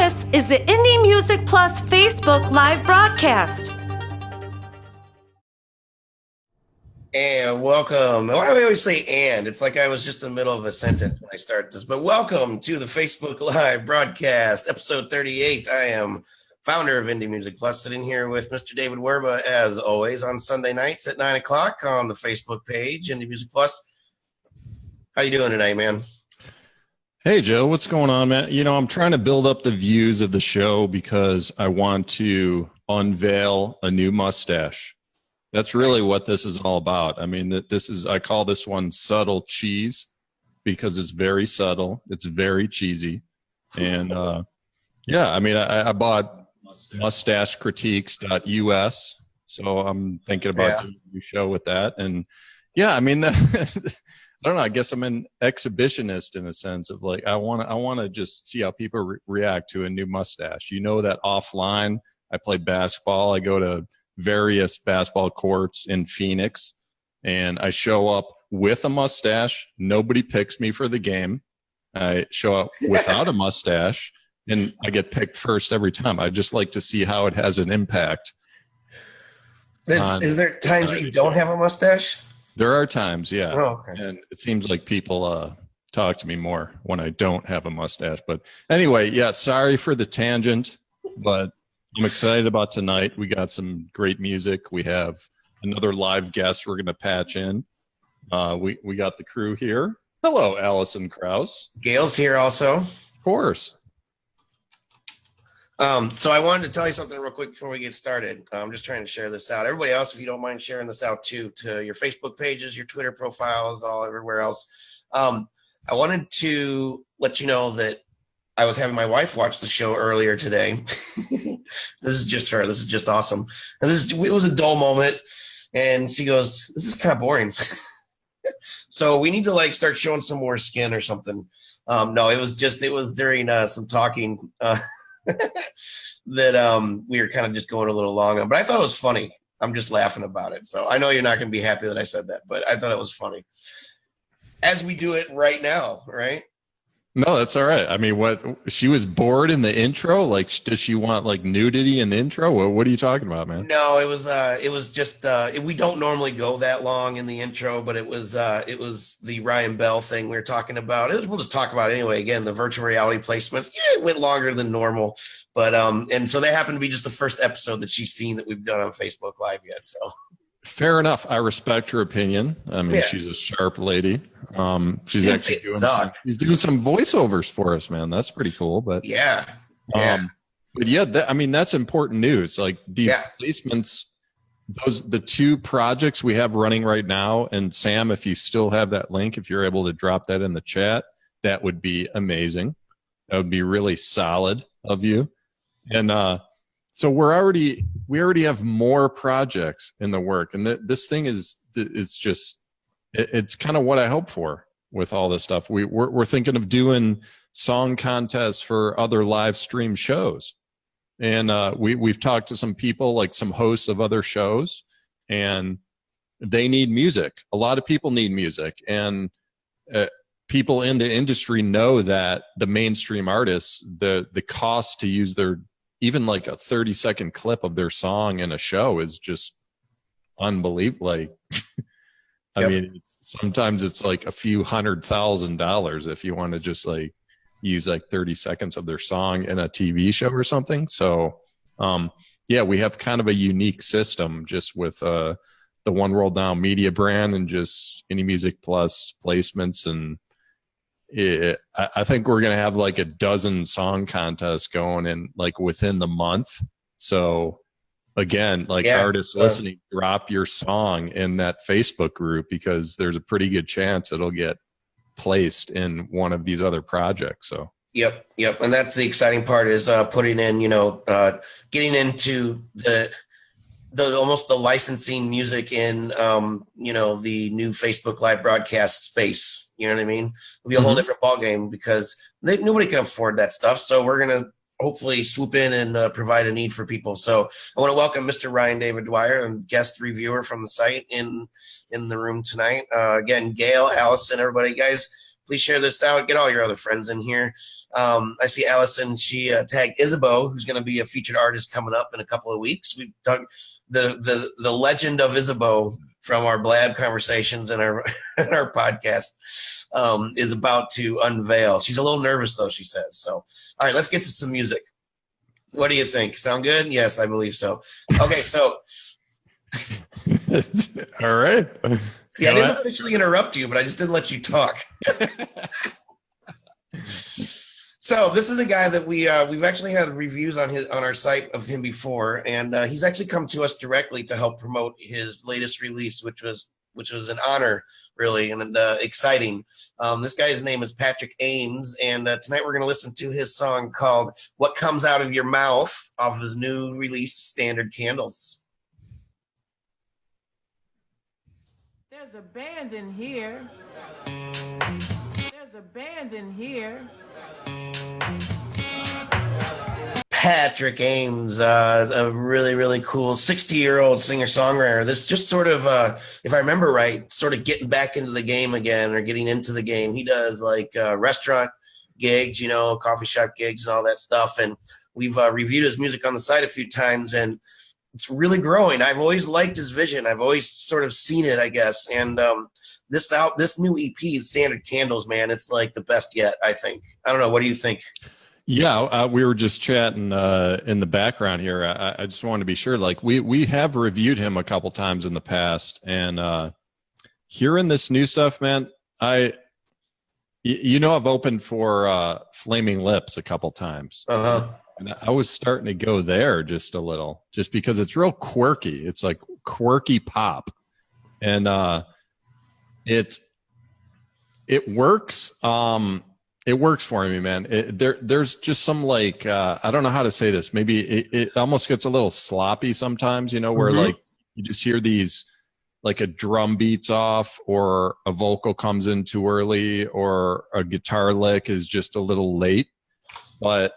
This is the Indie Music Plus Facebook live broadcast. And welcome. Why do I always say and? It's like I was just in the middle of a sentence when I start this. But welcome to the Facebook Live broadcast, episode 38. I am founder of Indie Music Plus, sitting here with Mr. David Werba, as always, on Sunday nights at 9 o'clock on the Facebook page, Indie Music Plus. How you doing tonight, man? Hey, Joe. What's going on, man? You know, I'm trying to build up the views of the show because I want to unveil a new mustache. That's really what this is all about. I mean, I call this one subtle cheese because it's very subtle. It's very cheesy. And yeah, I mean, I bought mustachecritiques.us. So I'm thinking about doing a new show with that. And yeah, I mean, I don't know. I guess I'm an exhibitionist in a sense of like, I want to just see how people react to a new mustache. You know that offline, I play basketball. I go to various basketball courts in Phoenix, and I show up with a mustache. Nobody picks me for the game. I show up without a mustache, and I get picked first every time. I just like to see how it has an impact. Is there times that you don't have a mustache? There are times, yeah. Oh, okay. And it seems like people talk to me more when I don't have a mustache. But anyway, yeah, sorry for the tangent, but I'm excited about tonight. We got some great music. We have another live guest we're going to patch in. We got the crew here. Hello, Allison Krause. Gail's here also. Of course. So I wanted to tell you something real quick before we get started. I'm just trying to share this out. Everybody else, if you don't mind sharing this out too, to your Facebook pages, your Twitter profiles, everywhere else. I wanted to let you know that I was having my wife watch the show earlier today. This is just her. This is just awesome. And it was a dull moment. And she goes, "This is kind of boring." So we need to like start showing some more skin or something. No, it was during some talking that we were kind of just going a little long on. But I thought it was funny. I'm just laughing about it. So I know you're not going to be happy that I said that, but I thought it was funny. As we do it right now, right? No, that's all right. I mean, she was bored in the intro? Like, does she want like nudity in the intro? What are you talking about, man? No, it was just we don't normally go that long in the intro, but it was the Ryan Bell thing we were talking about. We'll just talk about it anyway. Again, the virtual reality placements. Yeah, it went longer than normal, but and so they happen to be just the first episode that she's seen that we've done on Facebook Live yet. So. Fair enough. I respect her opinion. I mean, She's a sharp lady. She's actually doing some voiceovers for us, man. That's pretty cool. But but yeah, I mean, that's important news. Like these placements, the two projects we have running right now. And Sam, if you still have that link, if you're able to drop that in the chat, that would be amazing. That would be really solid of you. And so we already have more projects in the work, and this thing is just it's kind of what I hope for with all this stuff. We're thinking of doing song contests for other live stream shows, and we've talked to some people, like some hosts of other shows, and they need music. A lot of people need music, and people in the industry know that the mainstream artists, the cost to use their even like a 30-second clip of their song in a show is just unbelievable. Like, I mean, sometimes it's like a few $100,000 if you want to just like use like 30 seconds of their song in a TV show or something. So, we have kind of a unique system just with the One World Now media brand and just Indie Music Plus placements, and I think we're going to have like a dozen song contests going in like within the month. So again, like artists listening, drop your song in that Facebook group because there's a pretty good chance it'll get placed in one of these other projects. So Yep. And that's the exciting part is putting in, getting into the almost the licensing music in, the new Facebook Live broadcast space. You know what I mean? It'll be a whole different ballgame because nobody can afford that stuff. So we're going to hopefully swoop in and provide a need for people. So I want to welcome Mr. Ryan David Dwyer, and guest reviewer from the site in the room tonight. Again, Gail, Allison, everybody, guys, Please share this out. Get all your other friends in here. I see Allison. She tagged Isabeau, who's going to be a featured artist coming up in a couple of weeks. We've talked the legend of Isabeau from our Blab conversations and our our podcast is about to unveil. She's a little nervous though, she says. So, all right, let's get to some music. What do you think? Sound good? Yes, I believe so. Okay, so. All right. See, I didn't officially interrupt you, but I just didn't let you talk. So this is a guy that we've actually had reviews on our site of him before, and he's actually come to us directly to help promote his latest release, which was an honor, really, and exciting. This guy's name is Patrick Ames, and tonight we're going to listen to his song called "What Comes Out of Your Mouth" off his new release, Standard Candles. There's a band in here. There's a band in here. Patrick Ames, a really, really cool 60-year-old singer-songwriter. This just sort of, if I remember right, sort of getting back into the game again or getting into the game. He does like restaurant gigs, coffee shop gigs and all that stuff. And we've reviewed his music on the site a few times, and it's really growing. I've always liked his vision. I've always sort of seen it, I guess. And this new EP, Standard Candles, man, it's like the best yet, I think. I don't know. What do you think? Yeah, we were just chatting in the background here. I just wanted to be sure. Like we have reviewed him a couple times in the past, and hearing this new stuff, man, I've opened for Flaming Lips a couple times. And I was starting to go there just a little, just because it's real quirky. It's like quirky pop, and it works. It works for me, man. There's just some like I don't know how to say this. Maybe it almost gets a little sloppy sometimes, where like you just hear these, like a drum beats off, or a vocal comes in too early, or a guitar lick is just a little late, but.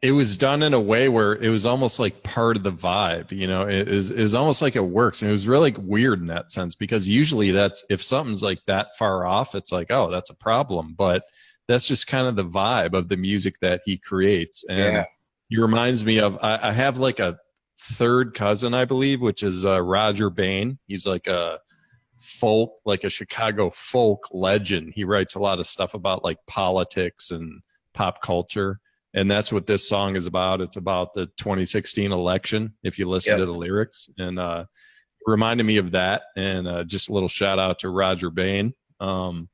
It was done in a way where it was almost like part of the vibe, it was almost like it works. And it was really weird in that sense, because usually that's, if something's like that far off, it's like, oh, that's a problem. But that's just kind of the vibe of the music that he creates. And he reminds me of, I have like a third cousin, I believe, which is Roger Bain. He's like a Chicago folk legend. He writes a lot of stuff about like politics and pop culture, and that's what this song is about. It's about the 2016 election, if you listen to the lyrics, and it reminded me of that. And just a little shout out to Roger Bain. And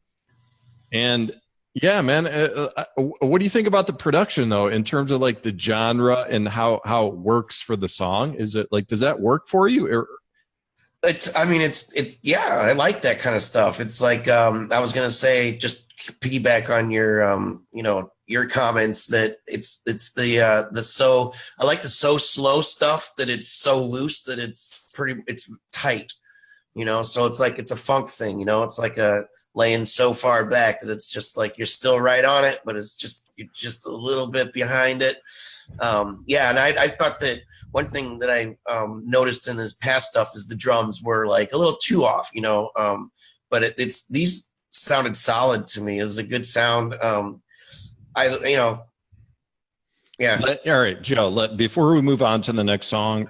yeah, man, what do you think about the production though, in terms of like the genre and how it works for the song? Is it like, does that work for you? Or I like that kind of stuff. It's like I was gonna say, just piggyback on your comments, that it's so, I like the so slow stuff, that it's so loose that it's tight, so it's like it's a funk thing, it's like a laying so far back that it's just like you're still right on it, but you're just a little bit behind it. And I thought that one thing that I noticed in this past stuff is the drums were like a little too off, but these sounded solid to me. It was a good sound. All right, Joe, before we move on to the next song,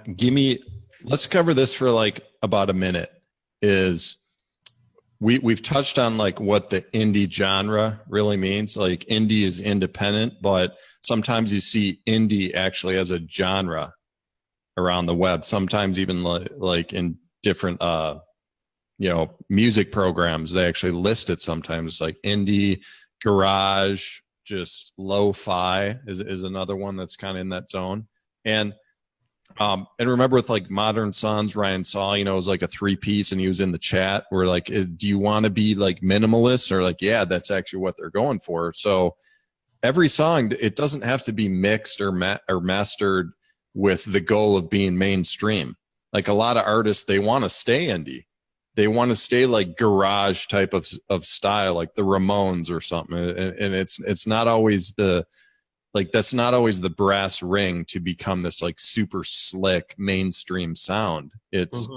let's cover this for like about a minute. We've touched on like what the indie genre really means. Like indie is independent, but sometimes you see indie actually as a genre around the web. Sometimes even like in different music programs, they actually list it sometimes, like indie, garage, just lo-fi is another one that's kind of in that zone. And remember with like Modern Sons, Ryan Saw, it was like a 3-piece, and he was in the chat where like, do you want to be like minimalist, or like, yeah, that's actually what they're going for. So every song, it doesn't have to be mixed or mastered with the goal of being mainstream. Like a lot of artists, they want to stay indie. They want to stay like garage type of style, like the Ramones or something. And it's not always that's not always the brass ring to become this like super slick mainstream sound. It's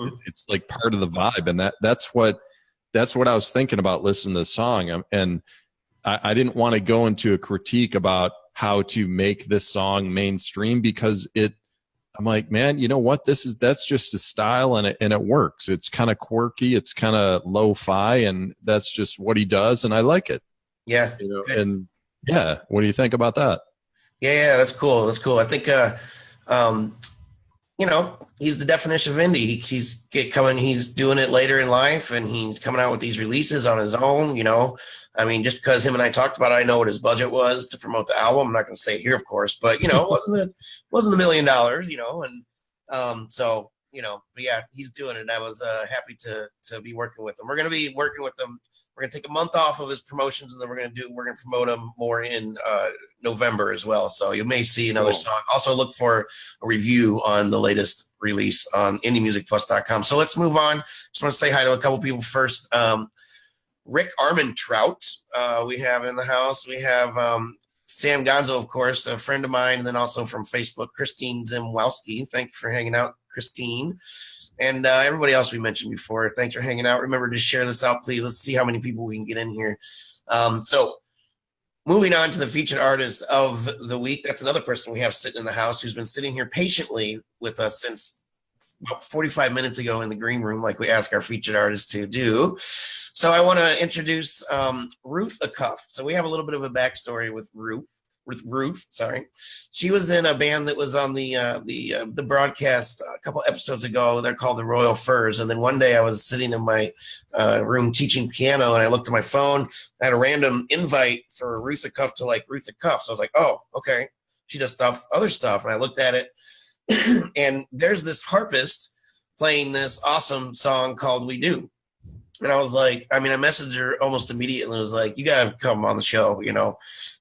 like part of the vibe. And that's what that's what I was thinking about listening to this song. And I didn't want to go into a critique about how to make this song mainstream, because I'm like, man, you know what? That's just a style, and it works. It's kind of quirky. It's kind of lo-fi, and that's just what he does. And I like it. Yeah. And yeah. What do you think about that? Yeah. That's cool. That's cool. I think, he's the definition of indie. He's doing it later in life, and he's coming out with these releases on his own, I mean, just because him and I talked about it, I know what his budget was to promote the album. I'm not going to say it here, of course, but it wasn't $1 million, and so, but yeah, he's doing it, and I was happy to be working with him. We're going to be working with him. We're going to take a month off of his promotions, and then we're going to promote him more in November as well. So you may see another song. Also look for a review on the latest release on indiemusicplus.com. So let's move on. Just want to say hi to a couple people first. Rick Armentrout, we have in the house. We have Sam Gonzo, of course, a friend of mine, and then also from Facebook, Christine Zimwowski. Thank you for hanging out, Christine. And everybody else we mentioned before, thanks for hanging out. Remember to share this out, please. Let's see how many people we can get in here. So moving on to the featured artist of the week. That's another person we have sitting in the house who's been sitting here patiently with us since about 45 minutes ago in the green room, like we ask our featured artists to do. So I want to introduce Ruth Acuff. So we have a little bit of a backstory with Ruth. Sorry, she was in a band that was on the broadcast a couple episodes ago. They're called the Royal Furs. And then one day I was sitting in my room teaching piano, and I looked at my phone. I had a random invite for Ruth Acuff to like Ruth Acuff. So I was like, oh, okay, she does other stuff. And I looked at it. And there's this harpist playing this awesome song called We Do. And I was like, I messaged her almost immediately and was like, you got to come on the show,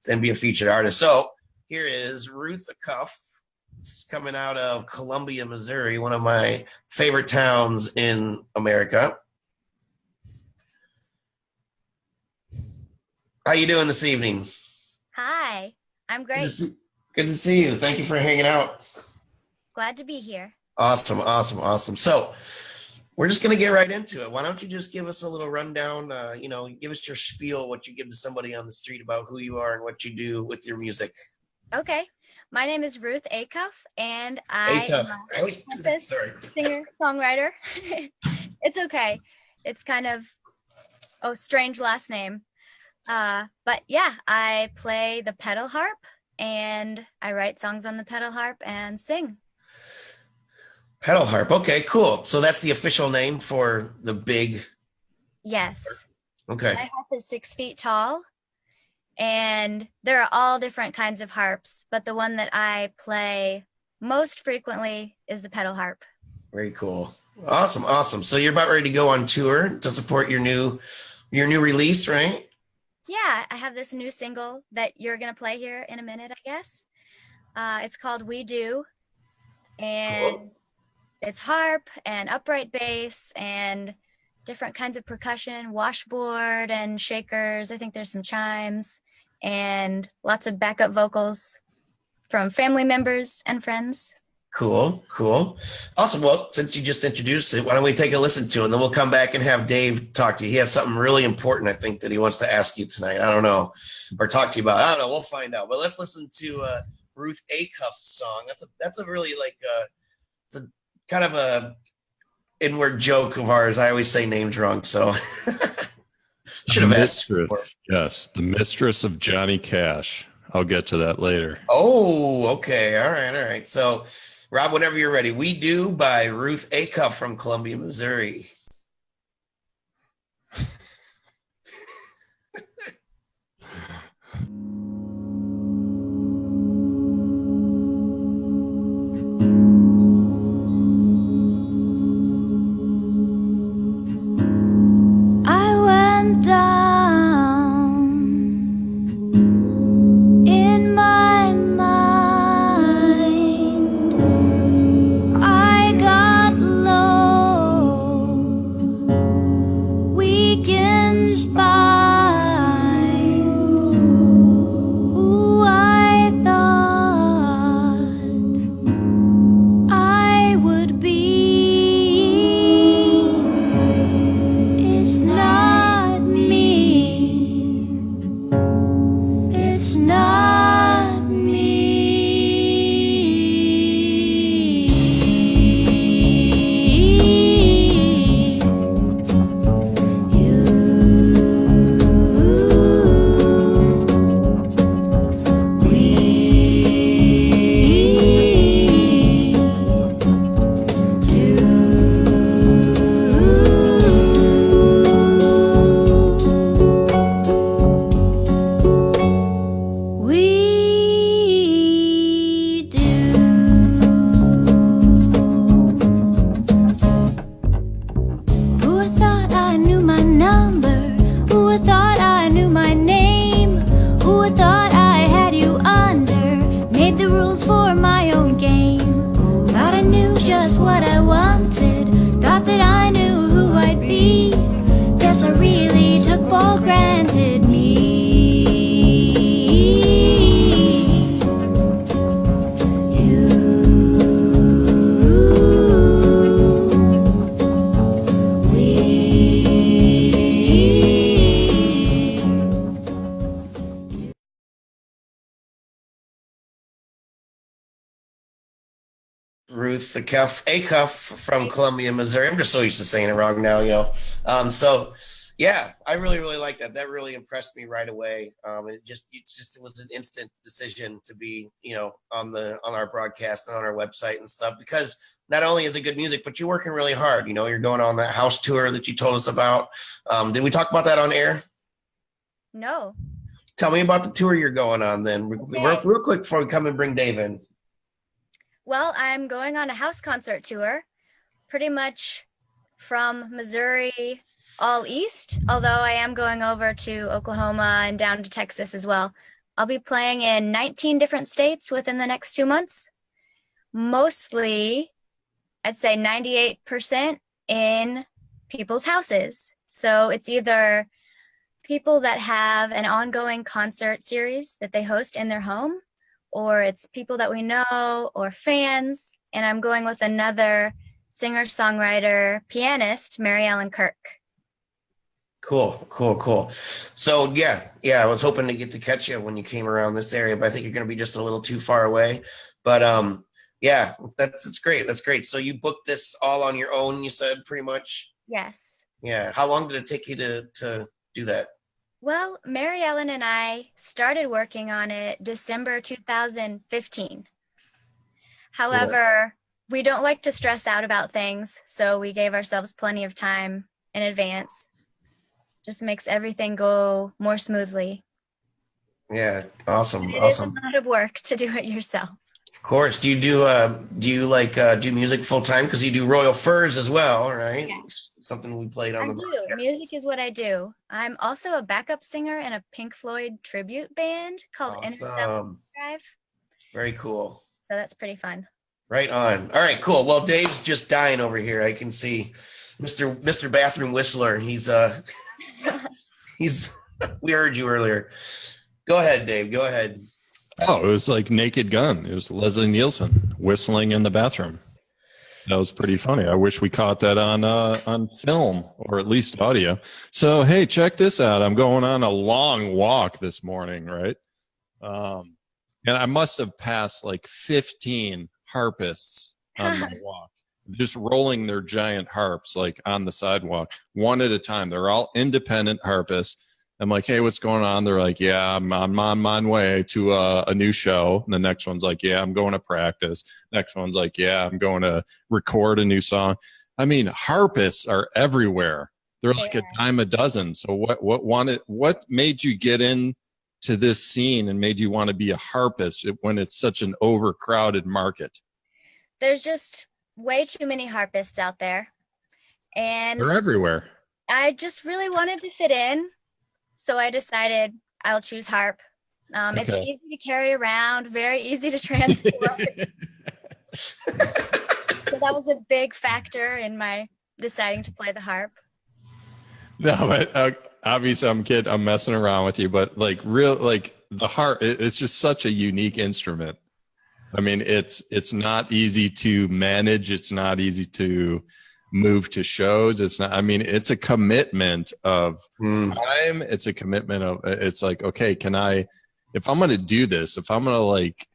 and be a featured artist. So here is Ruth Acuff. It's coming out of Columbia, Missouri, one of my favorite towns in America. How you doing this evening? Hi, I'm great. Good to see you. Thank you for hanging out. Glad to be here. Awesome. So we're just going to get right into it. Why don't you just give us a little rundown, give us your spiel, what you give to somebody on the street about who you are and what you do with your music. Okay. My name is Ruth Acuff, and I am a singer-songwriter. It's okay. It's kind of a strange last name. But yeah, I play the pedal harp, and I write songs on the pedal harp and sing. Pedal harp. Okay, cool. So that's the official name for the big. Yes. Okay. My harp is 6 feet tall, and there are all different kinds of harps, but the one that I play most frequently is the pedal harp. Very cool. Awesome. So you're about ready to go on tour to support your new release, right? Yeah, I have this new single that you're going to play here in a minute, I guess. It's called We Do, and cool. It's harp and upright bass and different kinds of percussion, washboard and shakers. I think there's some chimes and lots of backup vocals from family members and friends. Cool. Awesome. Well, since you just introduced it, why don't we take a listen to it, and then we'll come back and have Dave talk to you. He has something really important, I think, that he wants to ask you tonight. I don't know, or talk to you about. I don't know. We'll find out. But let's listen to Ruth Acuff's song. That's a really it's a kind of a inward joke of ours. I always say names wrong, so should have asked. Yes, the mistress of Johnny Cash. I'll get to that later. Oh, okay. All right. So, Rob, whenever you're ready. We Do by Ruth Acuff from Columbia, Missouri. I went down in my mind. I got low Ruth Acuff from Columbia, Missouri. I'm just so used to saying it wrong now, So yeah, I really, really like that. That really impressed me right away. It was an instant decision to be, on our broadcast and on our website and stuff, because not only is it good music, but you're working really hard. You're going on that house tour that you told us about. Did we talk about that on air? No. Tell me about the tour you're going on then, real quick before we come and bring Dave in. Well, I'm going on a house concert tour, pretty much from Missouri all east, although I am going over to Oklahoma and down to Texas as well. I'll be playing in 19 different states within the next 2 months. Mostly, I'd say 98% in people's houses. So it's either people that have an ongoing concert series that they host in their home, or it's people that we know or fans. And I'm going with another singer-songwriter, pianist, Mary Ellen Kirk. Cool. So yeah, I was hoping to get to catch you when you came around this area, but I think you're going to be just a little too far away. But yeah, that's great. That's great. So you booked this all on your own, you said, pretty much? Yes. Yeah. How long did it take you to do that? Well, Mary Ellen and I started working on it December 2015. However, we don't like to stress out about things, so we gave ourselves plenty of time in advance. Just makes everything go more smoothly. Yeah, awesome. It is a lot of work to do it yourself. Of course. Do you do music full time? Because you do Royal Furs as well, right? Yeah. Something we played on the Music is what I do. I'm also a backup singer in a Pink Floyd tribute band called Interstellar Drive. Very cool. So that's pretty fun. Right on. All right, cool. Well, Dave's just dying over here. I can see Mr. Bathroom Whistler. He's we heard you earlier. Go ahead, Dave. Go ahead. Oh, it was like Naked Gun. It was Leslie Nielsen whistling in the bathroom. That was pretty funny. I wish we caught that on film or at least audio. So, hey, check this out. I'm going on a long walk this morning, right? And I must have passed like 15 harpists on my walk, just rolling their giant harps like on the sidewalk, one at a time. They're all independent harpists. I'm like, hey, what's going on? They're like, yeah, I'm on my way to a new show. And the next one's like, yeah, I'm going to practice. Next one's like, yeah, I'm going to record a new song. I mean, harpists are everywhere. They're like a dime a dozen. So what made you get into this scene and made you want to be a harpist when it's such an overcrowded market? There's just way too many harpists out there. And they're everywhere. I just really wanted to fit in. So I decided I'll choose harp. It's easy to carry around, very easy to transport. So that was a big factor in my deciding to play the harp. No, but obviously I'm messing around with you, but the harp, it's just such a unique instrument. I mean, it's not easy to manage. It's not easy to move to shows. It's not, I mean, it's a commitment of time. It's a commitment of, it's like, okay, if I'm going to do this, if I'm going to like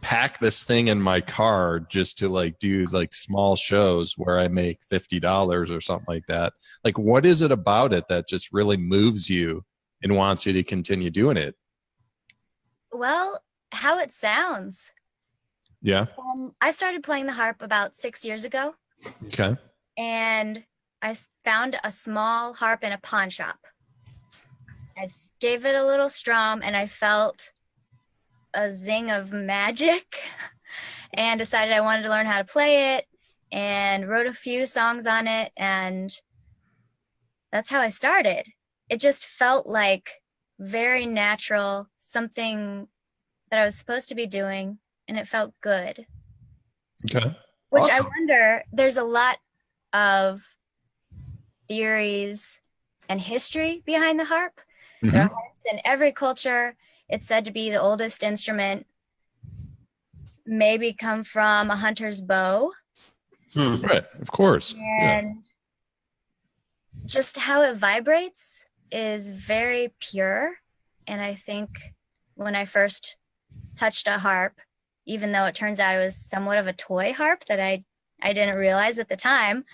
pack this thing in my car just to like do like small shows where I make $50 or something like that, like what is it about it that just really moves you and wants you to continue doing it? Well, how it sounds. Yeah. I started playing the harp about 6 years ago. Okay. And I found a small harp in a pawn shop. I gave it a little strum and I felt a zing of magic and decided I wanted to learn how to play it and wrote a few songs on it. And that's how I started. It just felt like very natural, something that I was supposed to be doing, and it felt good. Okay. Which awesome. I wonder, there's a lot of theories and history behind the harp. Mm-hmm. There are harps in every culture. It's said to be the oldest instrument. Maybe come from a hunter's bow. Right, of course. And just how it vibrates is very pure. And I think when I first touched a harp, even though it turns out it was somewhat of a toy harp that I didn't realize at the time.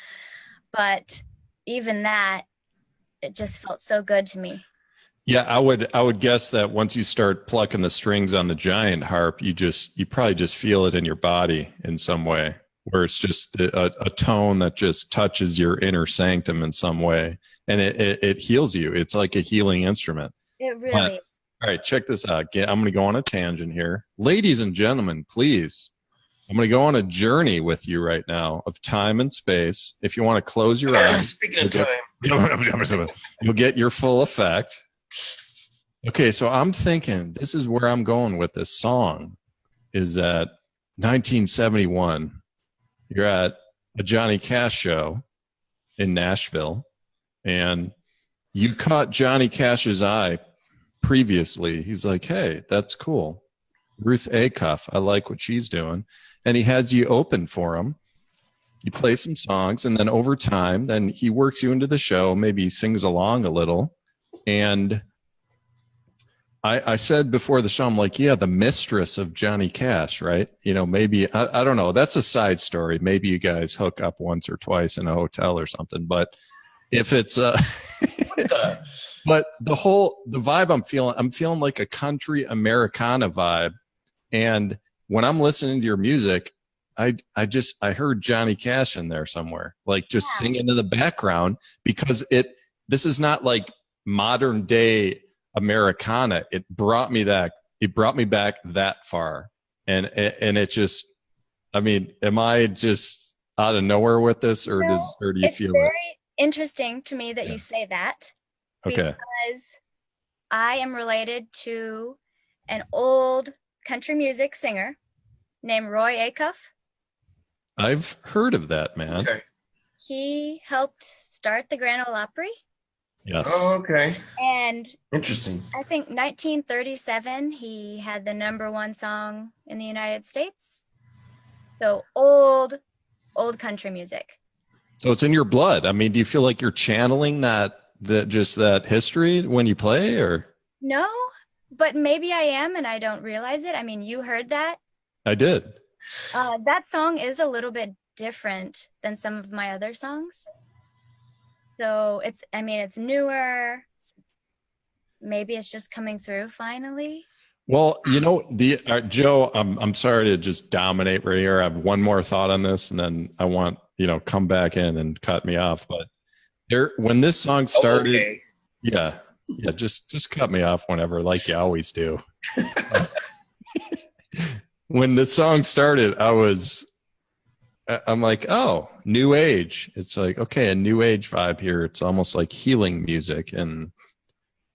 But even that, it just felt so good to me. Yeah, I would guess that once you start plucking the strings on the giant harp, you probably just feel it in your body in some way, where it's just a tone that just touches your inner sanctum in some way, and it heals you. It's like a healing instrument. It really. All right, check this out. I'm going to go on a tangent here, ladies and gentlemen. Please, I'm going to go on a journey with you right now of time and space. If you want to close your eyes, speaking of time, you'll get your full effect. Okay, so I'm thinking this is where I'm going with this song. Is that 1971? You're at a Johnny Cash show in Nashville, and you caught Johnny Cash's eye previously. He's like, "Hey, that's cool, Ruth Acuff. I like what she's doing," and he has you open for him. You play some songs, and then over time, then he works you into the show. Maybe he sings along a little, and I said before the show, I'm like, yeah, the mistress of Johnny Cash, right? You know, maybe, I don't know. That's a side story. Maybe you guys hook up once or twice in a hotel or something. But if it's, but the vibe I'm feeling like a country Americana vibe. And when I'm listening to your music, I heard Johnny Cash in there somewhere, like just singing in the background, because this is not like modern day Americana. It brought me back that far, and it just, I mean, am I just out of nowhere with this, or do you feel very interesting to me that you say that? Okay. Because I am related to an old country music singer named Roy Acuff. I've heard of that man. Okay. He helped start the Grand Ole Opry. Yes. Oh, okay. And interesting. I think 1937, he had the #1 song in the United States. So old country music. So it's in your blood. I mean, do you feel like you're channeling that history when you play, or? No, but maybe I am and I don't realize it. I mean, you heard that. I did. That song is a little bit different than some of my other songs. So it's newer. Maybe it's just coming through finally. Well, you know, Joe, I'm sorry to just dominate right here. I have one more thought on this, and then I want, come back in and cut me off. But when this song started, okay. yeah, just cut me off whenever, like you always do. When the song started, I'm like, oh, new age. It's like, okay, a new age vibe here. It's almost like healing music. And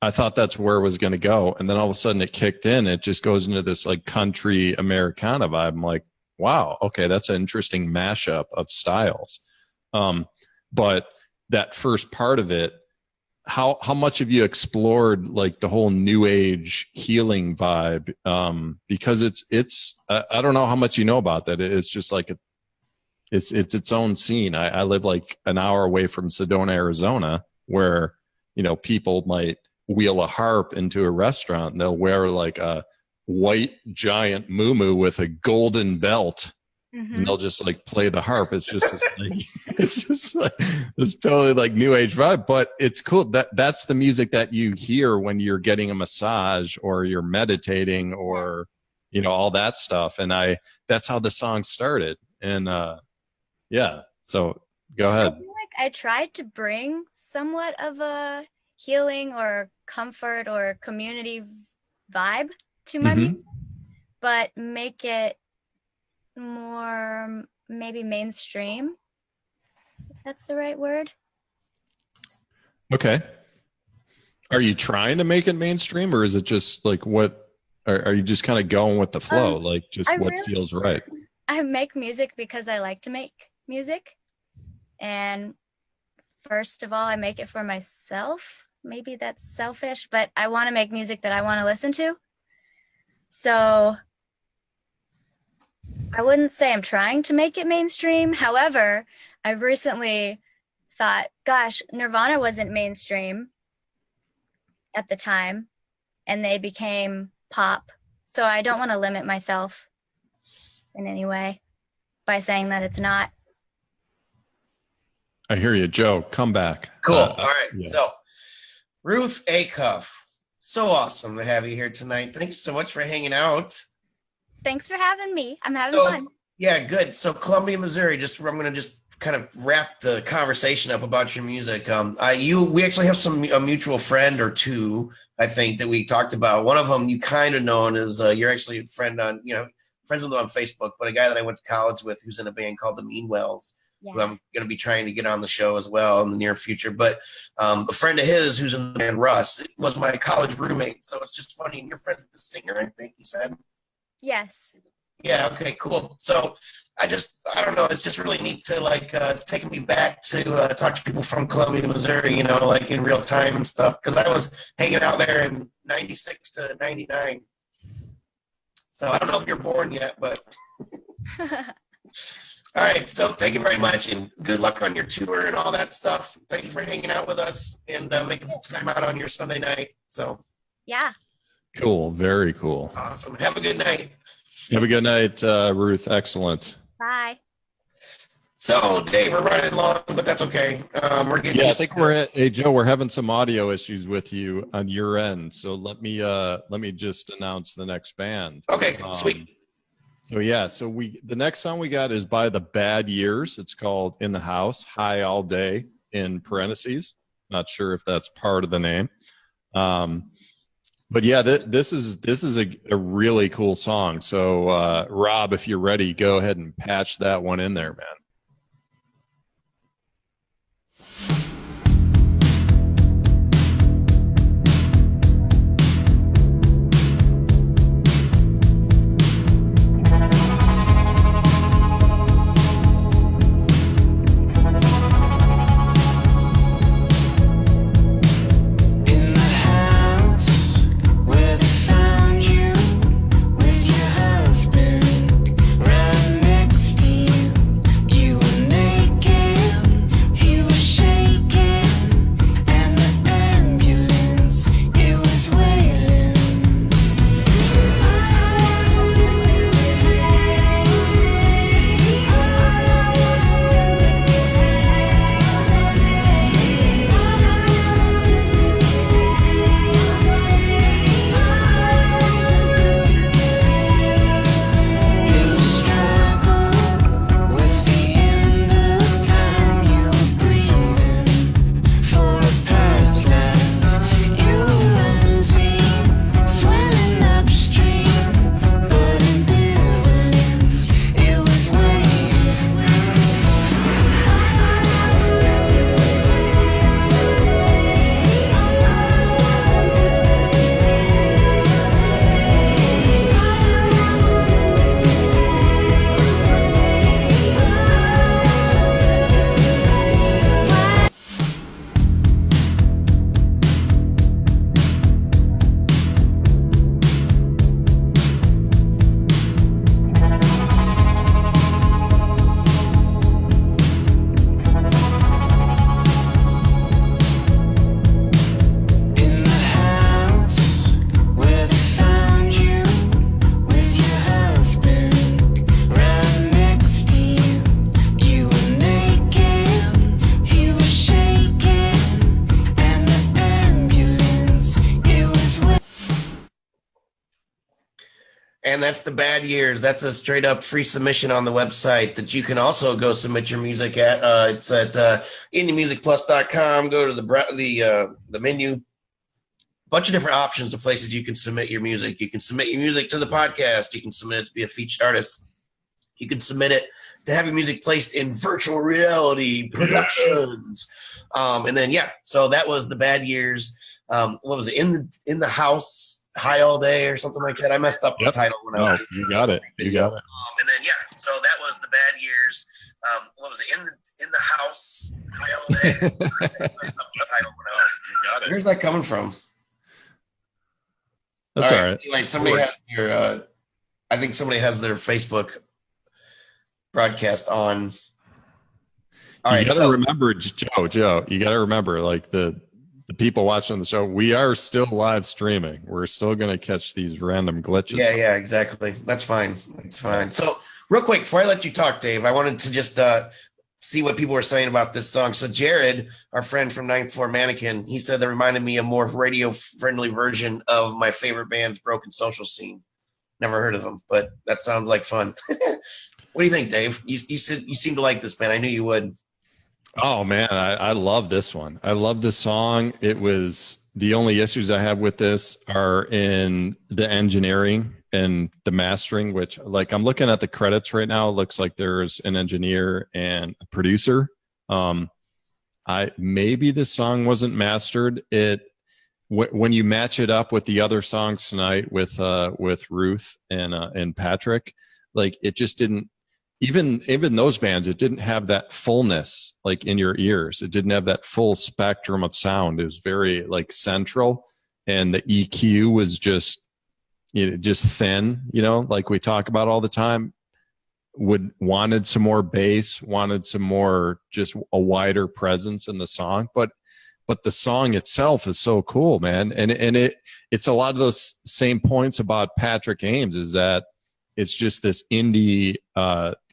I thought that's where it was going to go. And then all of a sudden it kicked in. It just goes into this like country Americana vibe. I'm like, wow, okay, that's an interesting mashup of styles. But that first part of it, how much have you explored like the whole new age healing vibe? Because it's I don't know how much you know about that. It's just like it's its own scene. I live like an hour away from Sedona, Arizona, where, people might wheel a harp into a restaurant and they'll wear like a white giant muumuu with a golden belt. Mm-hmm. And they'll just like play the harp. It's just it's totally like new age vibe, but it's cool. That's the music that you hear when you're getting a massage or you're meditating or, all that stuff. And that's how the song started. And, yeah. So go ahead. I feel like I tried to bring somewhat of a healing or comfort or community vibe to my music, but make it more maybe mainstream, if that's the right word. Okay. Are you trying to make it mainstream, or is it just like what are you just kind of going with the flow, like just what feels right? I make music because I like to make music, and first of all, I make it for myself. Maybe that's selfish, but I want to make music that I want to listen to. So I wouldn't say I'm trying to make it mainstream. However, I've recently thought, gosh, Nirvana wasn't mainstream at the time, and they became pop. So I don't want to limit myself. in any way by saying that it's not. I hear you, Joe. Come back. Cool. All right. Yeah. So, Ruth Acuff, so awesome to have you here tonight. Thanks so much for hanging out. Thanks for having me. I'm having fun. Yeah, good. So, Columbia, Missouri. I'm going to just kind of wrap the conversation up about your music. We actually have a mutual friend or two, I think, that we talked about. One of them you kind of known as you're actually a friend on, friends with him on Facebook, but a guy that I went to college with who's in a band called the Meanwells. Yeah. Who I'm going to be trying to get on the show as well in the near future. But a friend of his who's in the band, Russ, was my college roommate. So it's just funny. And you're friends with the singer, I think you said? Yes. Yeah. Okay, cool. So I don't know. It's just really neat to it's taking me back to talk to people from Columbia, Missouri, like in real time and stuff. Because I was hanging out there in 96 to 99. So I don't know if you're born yet, but... All right, so thank you very much, and good luck on your tour and all that stuff. Thank you for hanging out with us and making some time out on your Sunday night. So, yeah. Cool. Very cool. Awesome. Have a good night. Have a good night, Ruth. Excellent. Bye. So, Dave, we're running long, but that's okay. We're getting. Yeah, I think hey, Joe, we're having some audio issues with you on your end. So let me just announce the next band. Okay, sweet. So the next song we got is by the Bad Years. It's called In the House, High All Day in parentheses. Not sure if that's part of the name. But yeah, this is a really cool song. So Rob, if you're ready, go ahead and patch that one in there, man. And that's the Bad Years. That's a straight up free submission on the website that you can also go submit your music at. It's at indiemusicplus.com. Go to the menu. Bunch of different options of places you can submit your music. You can submit your music to the podcast. You can submit it to be a featured artist. You can submit it to have your music placed in virtual reality productions. And then, so that was the Bad Years. What was it? In the House, High All Day or something like that. I messed up the title when I was. You got it. You got it. And then, so that was the Bad Years. What was it? In the House, High All Day. I messed up the title when I was. You got it. Where's that coming from? That's all right. Anyway, somebody has I think somebody has their Facebook broadcast on. All right, you got to remember, Joe, you got to remember, like the people watching the show, we are still live streaming. We're still going to catch these random glitches. Yeah, exactly. That's fine. That's fine. So Real quick, before I let you talk, Dave, I wanted to just see what people were saying about this song. So Jared, our friend from Ninth Floor Mannequin, he said that reminded me of more radio-friendly version of my favorite band's Broken Social Scene. Never heard of them, but that sounds like fun. What do you think, Dave? You said you seem to like this band. I knew you would. Oh man, I love this one. I love this song. It was the only issues I have with this are in the engineering and the mastering, which like I'm looking at the credits right now. It looks like there's an engineer and a producer. Maybe this song wasn't mastered. When you match it up with the other songs tonight with Ruth and Patrick, like it just didn't. Even those bands, it didn't have that fullness like in your ears. It didn't have that full spectrum of sound. It was very like central, and the EQ was just thin. Like we talk about all the time. Wanted some more bass, wanted some more, just a wider presence in the song. But the song itself is so cool, man. And it's a lot of those same points about Patrick Ames, is that it's just this indie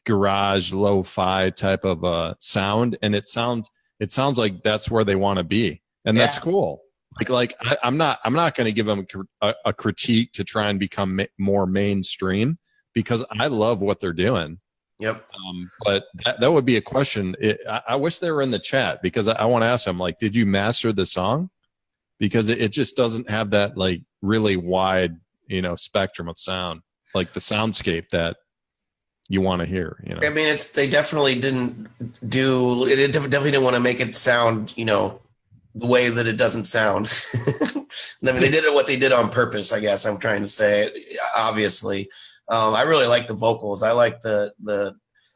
garage lo-fi type of sound, and it sounds like that's where they want to be, and that's cool. I'm not going to give them a critique to try and become more mainstream, because I love what they're doing. Yep. But that would be a question. I wish they were in the chat, because I want to ask them, like, did you master the song? Because it just doesn't have that like really wide spectrum of sound, like the soundscape that you want to hear. I mean, they definitely didn't do it. Definitely didn't want to make it sound the way that it doesn't sound. I mean, they did what they did on purpose, I guess I'm trying to say, obviously. I really like the vocals. I like I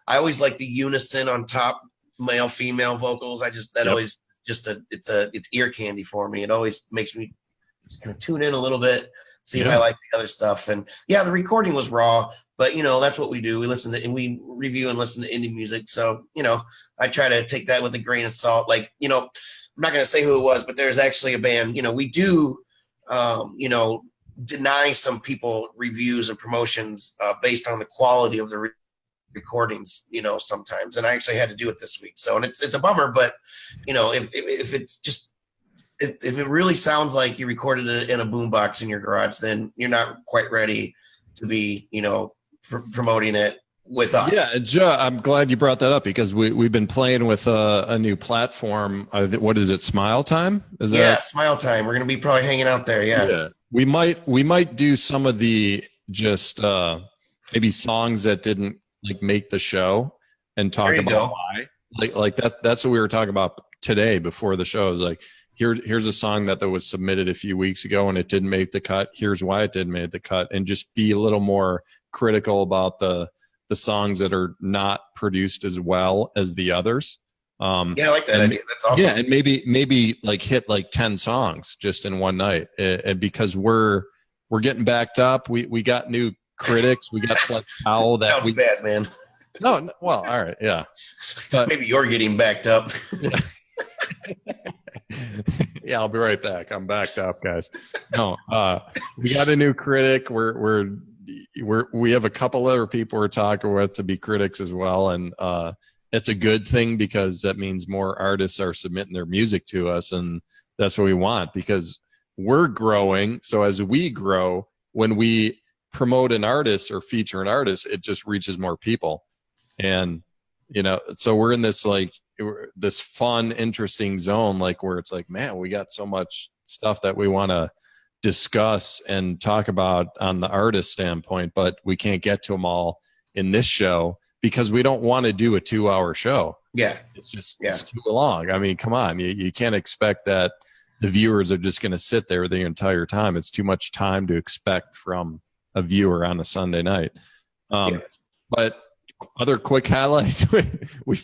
always like the unison on top, male female vocals. Always it's ear candy for me. It always makes me just kind of tune in a little bit, see if I like the other stuff. And yeah, the recording was raw, but that's what we do. We listen to, and we review and listen to indie music. So, I try to take that with a grain of salt. Like, I'm not going to say who it was, but there's actually a band, we do, deny some people reviews and promotions based on the quality of the recordings, sometimes. And I actually had to do it this week. So, and it's a bummer, but if it's just, if it really sounds like you recorded it in a boombox in your garage, then you're not quite ready to be, promoting it with us. Yeah, Joe, I'm glad you brought that up, because we've been playing with a new platform. What is it? Smile Time? Smile Time. We're going to be probably hanging out there. Yeah. We might do some of the just maybe songs that didn't like make the show, and talk about why. Like that's what we were talking about today before the show. Is like, here's a song that was submitted a few weeks ago and it didn't make the cut. Here's why it didn't make the cut, and just be a little more critical about the songs that are not produced as well as the others. I like that idea. That's awesome. Yeah, and maybe like hit like 10 songs just in one night, and because we're getting backed up. We got new critics. We got like Powell that sounds bad, man. No, well, all right, yeah. But maybe you're getting backed up. Yeah, I'll be right back. I'm backed up, guys. No, we got a new critic. We have a couple other people we're talking with to be critics as well, and it's a good thing, because that means more artists are submitting their music to us, and that's what we want, because we're growing. So as we grow, when we promote an artist or feature an artist, it just reaches more people. And so we're in this like this fun, interesting zone, like where it's like, man, we got so much stuff that we want to discuss and talk about on the artist standpoint, but we can't get to them all in this show, because we don't want to do a 2-hour show. Yeah. It's too long. I mean, come on, you can't expect that the viewers are just going to sit there the entire time. It's too much time to expect from a viewer on a Sunday night. But other quick highlights. we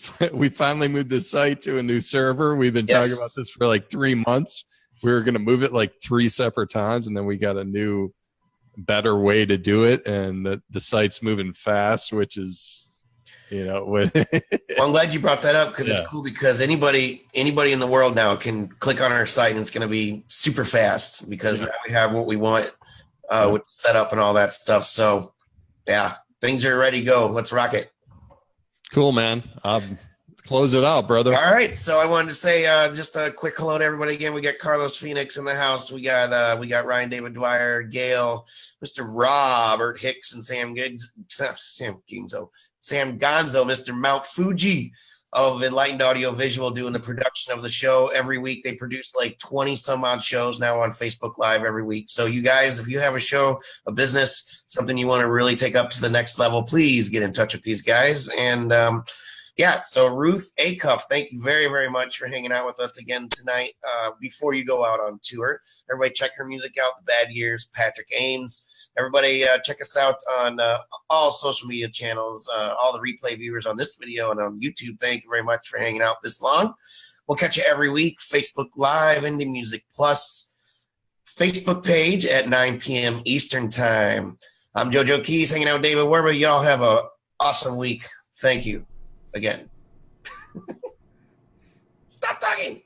finally moved the site to a new server. We've been talking about this for like 3 months. We were going to move it like 3 separate times, and then we got a new, better way to do it. And the site's moving fast, which is, well, I'm glad you brought that up, because it's cool, because anybody in the world now can click on our site and it's going to be super fast, because now we have what we want with the setup and all that stuff. So yeah, things are ready to go. Let's rock it. Cool, man. Close it out, brother. All right. So I wanted to say just a quick hello to everybody again. We got Carlos Phoenix in the house. We got Ryan David Dwyer, Gail, Mr. Robert Hicks, and Sam Gonzo, Mr. Mount Fuji of Enlightened Audio Visual, doing the production of the show every week. They produce like 20 some odd shows now on Facebook Live every week. So you guys, if you have a show, a business, something you want to really take up to the next level, please get in touch with these guys. And so Ruth Acuff, thank you very, very much for hanging out with us again tonight before you go out on tour. Everybody check her music out, The Bad Years, Patrick Ames. Everybody check us out on all social media channels, all the replay viewers on this video and on YouTube. Thank you very much for hanging out this long. We'll catch you every week, Facebook Live, Indie Music Plus, Facebook page at 9 p.m. Eastern Time. I'm JoJo Keys, hanging out with David Werber. Y'all have an awesome week. Thank you again. Stop talking.